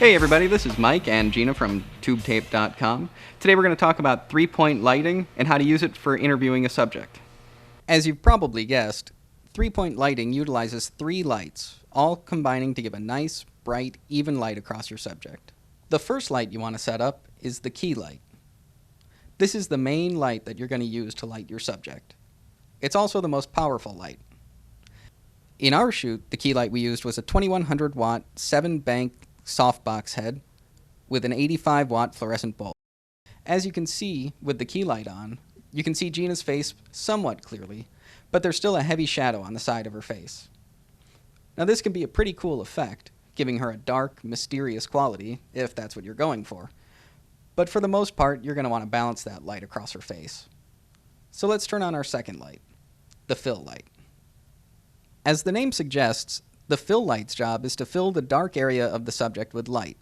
Hey everybody, this is Mike and Gina from TubeTape.com. Today we're going to talk about three-point lighting and how to use it for interviewing a subject. As you've probably guessed, three-point lighting utilizes three lights, all combining to give a nice, bright, even light across your subject. The first light you want to set up is the key light. This is the main light that you're going to use to light your subject. It's also the most powerful light. In our shoot, the key light we used was a 2100 watt 7-bank softbox head with an 85 watt fluorescent bulb. As you can see with the key light on, you can see Gina's face somewhat clearly, but there's still a heavy shadow on the side of her face. Now this can be a pretty cool effect, giving her a dark, mysterious quality, if that's what you're going for. But for the most part, you're going to want to balance that light across her face. So let's turn on our second light, the fill light. As the name suggests, the fill light's job is to fill the dark area of the subject with light.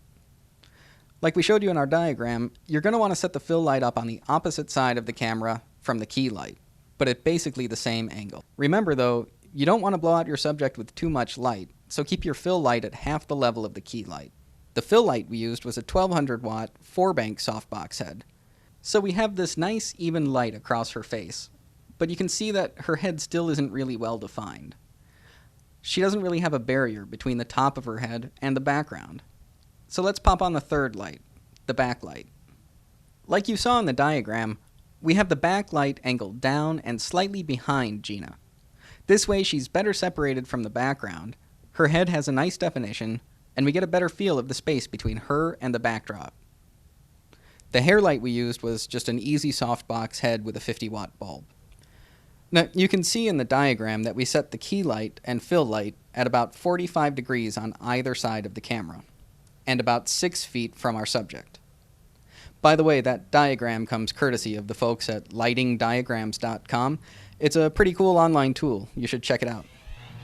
Like we showed you in our diagram, you're going to want to set the fill light up on the opposite side of the camera from the key light, but at basically the same angle. Remember though, you don't want to blow out your subject with too much light, so keep your fill light at half the level of the key light. The fill light we used was a 1200 watt 4-bank softbox head. So we have this nice even light across her face, but you can see that her head still isn't really well defined. She doesn't really have a barrier between the top of her head and the background. So let's pop on the third light, the backlight. Like you saw in the diagram, we have the backlight angled down and slightly behind Gina. This way she's better separated from the background, her head has a nice definition, and we get a better feel of the space between her and the backdrop. The hair light we used was just an easy softbox head with a 50 watt bulb. Now, you can see in the diagram that we set the key light and fill light at about 45 degrees on either side of the camera, and about 6 feet from our subject. By the way, that diagram comes courtesy of the folks at lightingdiagrams.com. It's a pretty cool online tool. You should check it out.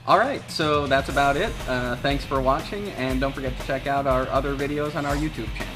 Alright, so that's about it. Thanks for watching, and don't forget to check out our other videos on our YouTube channel.